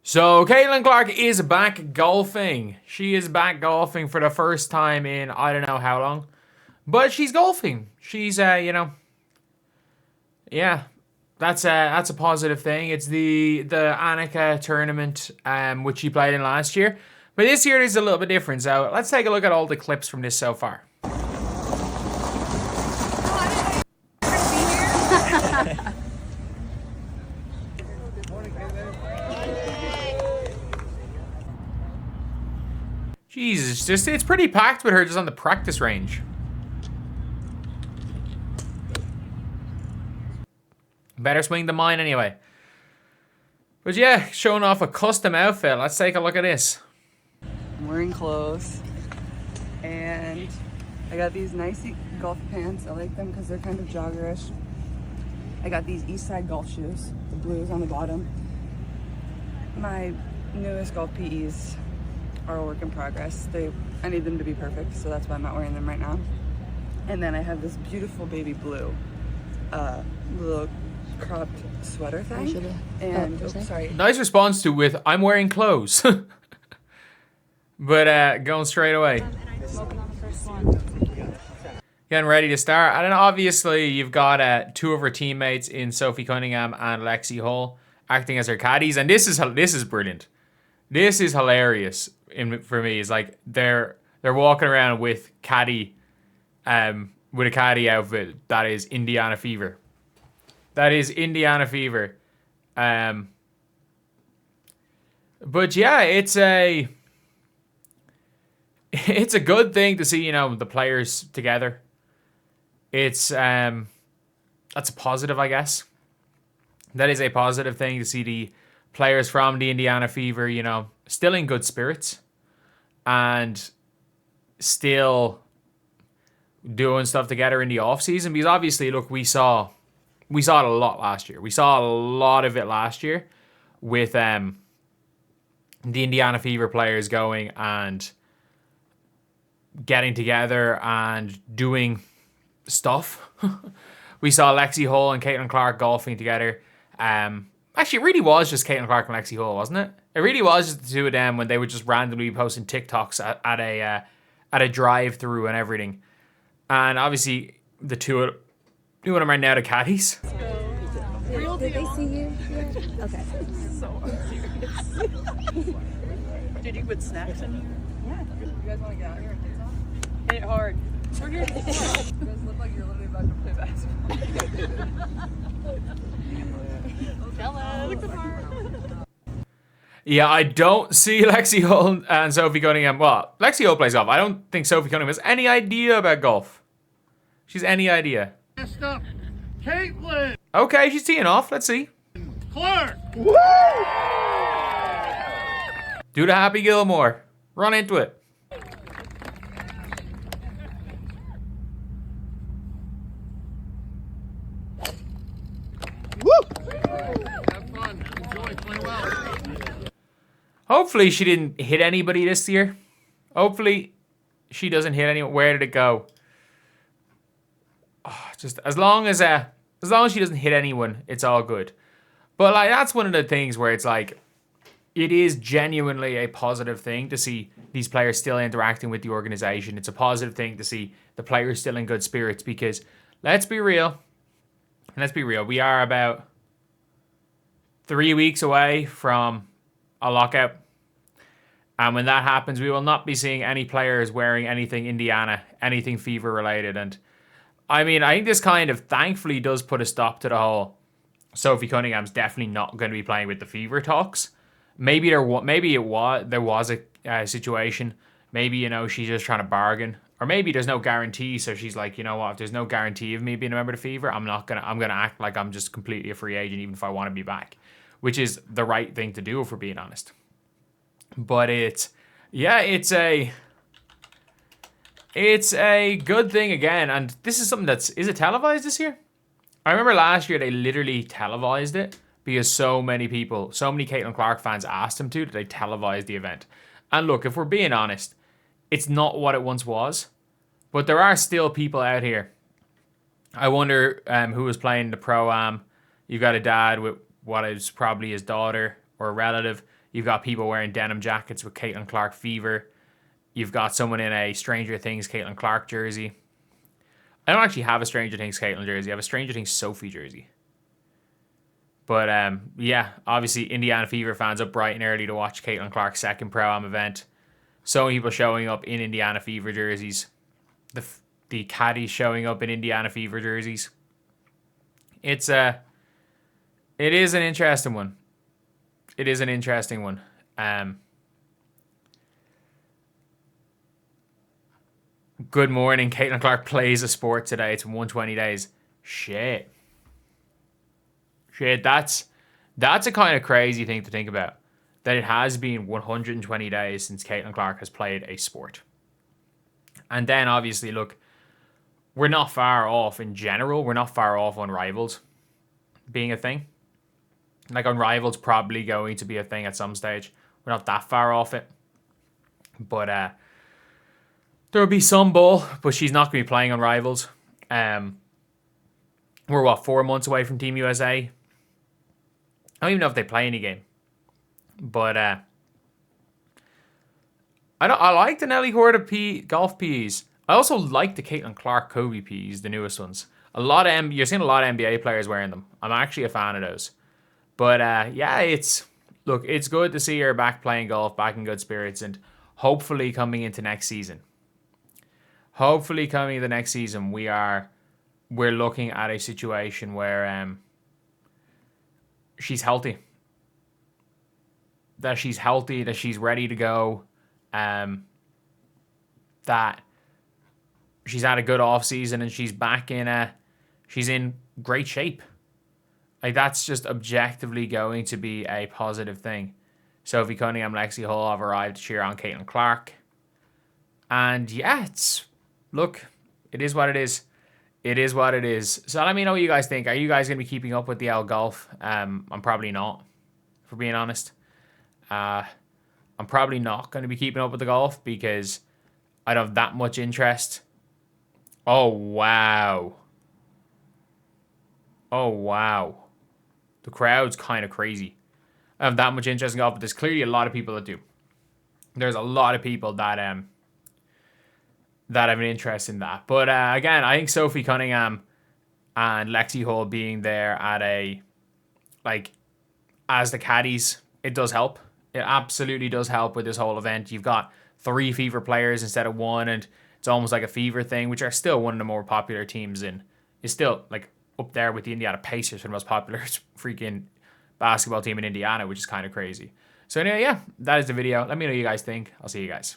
So Caitlin Clark is back golfing. She is back golfing for the first time in I don't know how long. But she's golfing. She's yeah. That's a positive thing. It's the Annika tournament which she played in last year. But this year is a little bit different. So let's take a look at all the clips from this so far. Jesus, it's pretty packed with her just on the practice range. Better swing than mine anyway. But yeah, showing off a custom outfit. Let's take a look at this. I'm wearing clothes and I got these nice golf pants. I like them because they're kind of joggerish. I got these East Side golf shoes, the blues on the bottom. My newest golf PEs are a work in progress. I need them to be perfect, so that's why I'm not wearing them right now. And then I have this beautiful baby blue little cropped sweater thing. And sorry. Nice response to with I'm wearing clothes. But going straight away. Getting ready to start. And then obviously you've got two of her teammates in Sophie Cunningham and Lexie Hall acting as her caddies, and this is brilliant. This is hilarious for me. It's like they're walking around with a caddy outfit that is Indiana Fever. That is Indiana Fever. But yeah, it's a good thing to see, the players together. It's that's a positive, I guess. That is a positive thing to see the players from the Indiana Fever, still in good spirits and still doing stuff together in the off season. Because obviously, look, we saw it a lot last year. We saw a lot of it last year with the Indiana Fever players going and getting together and doing stuff. We saw Lexie Hall and Caitlin Clark golfing together. Actually, it really was just Caitlin Clark and Lexie Hall, wasn't it? It really was just the two of them when they would just randomly be posting TikToks at a drive-through and everything. And obviously, the two of them are now the caddies. Did they see you? Yeah. Okay. So unserious. Did you put snacks in here? Yeah. You guys want to get out here and do something? Hit it hard. We're here. You guys look like you're literally about to play basketball. Hello. With the heart. Yeah, I don't see Lexie Hall and Sophie Cunningham. Well, Lexie Hall plays golf. I don't think Sophie Cunningham has any idea about golf. She's any idea. Caitlin Okay, she's teeing off. Let's see. Clark. Woo! Do the Happy Gilmore. Run into it. Have fun. Enjoy. Play well. Hopefully she didn't hit anybody this year. Hopefully she doesn't hit anyone. Where did it go? Oh, just as long as she doesn't hit anyone, it's all good. But like that's one of the things where it's like it is genuinely a positive thing to see these players still interacting with the organization. It's a positive thing to see the players still in good spirits because let's be real. We are about 3 weeks away from a lockout. And when that happens, we will not be seeing any players wearing anything Indiana, anything Fever related. And I mean, I think this kind of thankfully does put a stop to the whole Sophie Cunningham's definitely not going to be playing with the Fever talks. Maybe there was a situation. Maybe, she's just trying to bargain. Or maybe there's no guarantee, so she's like, you know what, if there's no guarantee of me being a member of the Fever, I'm gonna act like I'm just completely a free agent, even if I want to be back. Which is the right thing to do, if we're being honest. But it's a good thing again, and this is something is it televised this year? I remember last year they literally televised it because so many Caitlin Clark fans asked them to, that they televised the event. And look, if we're being honest, it's not what it once was, but there are still people out here. I wonder who was playing the Pro-Am. You've got a dad with what is probably his daughter or a relative. You've got people wearing denim jackets with Caitlin Clark fever. You've got someone in a Stranger Things Caitlin Clark jersey. I don't actually have a Stranger Things Caitlin jersey. I have a Stranger Things Sophie jersey. But yeah, obviously Indiana Fever fans up bright and early to watch Caitlin Clark's second Pro-Am event. So many people showing up in Indiana Fever jerseys. The caddies showing up in Indiana Fever jerseys. It is an interesting one. It is an interesting one. Good morning. Caitlin Clark plays a sport today. It's 120 days. Shit, that's a kind of crazy thing to think about. That it has been 120 days since Caitlin Clark has played a sport. And then obviously, look, we're not far off in general. We're not far off Unrivaled being a thing. Like, Unrivaled's probably going to be a thing at some stage. We're not that far off it. But there'll be some ball, but she's not going to be playing Unrivaled. We're, 4 months away from Team USA? I don't even know if they play any game. But I like the Nelly Horta golf Ps. I also like the Caitlin Clark Kobe Ps, the newest ones. You're seeing a lot of NBA players wearing them. I'm actually a fan of those. But yeah, it's good to see her back playing golf, back in good spirits, and hopefully coming into next season. We're looking at a situation where she's healthy. That she's healthy, that she's ready to go, that she's had a good off season and she's back she's in great shape. Like, that's just objectively going to be a positive thing. Sophie Cunningham Lexie Hall have arrived to cheer on Caitlin Clark. And yeah, it is what it is. It is what it is. So let me know what you guys think. Are you guys going to be keeping up with the L golf? I'm probably not, for being honest. I'm probably not going to be keeping up with the golf because I don't have that much interest. Oh, wow. The crowd's kind of crazy. I have that much interest in golf, but there's clearly a lot of people that do. There's a lot of people that have an interest in that. But again, I think Sophie Cunningham and Lexie Hall being there as the caddies, it does help. It absolutely does help with this whole event. You've got 3 Fever players instead of 1, and it's almost like a Fever thing, which are still one of the more popular teams is still like up there with the Indiana Pacers for the most popular freaking basketball team in Indiana, which is kind of crazy. So anyway, yeah, that is the video. Let me know what you guys think. I'll see you guys.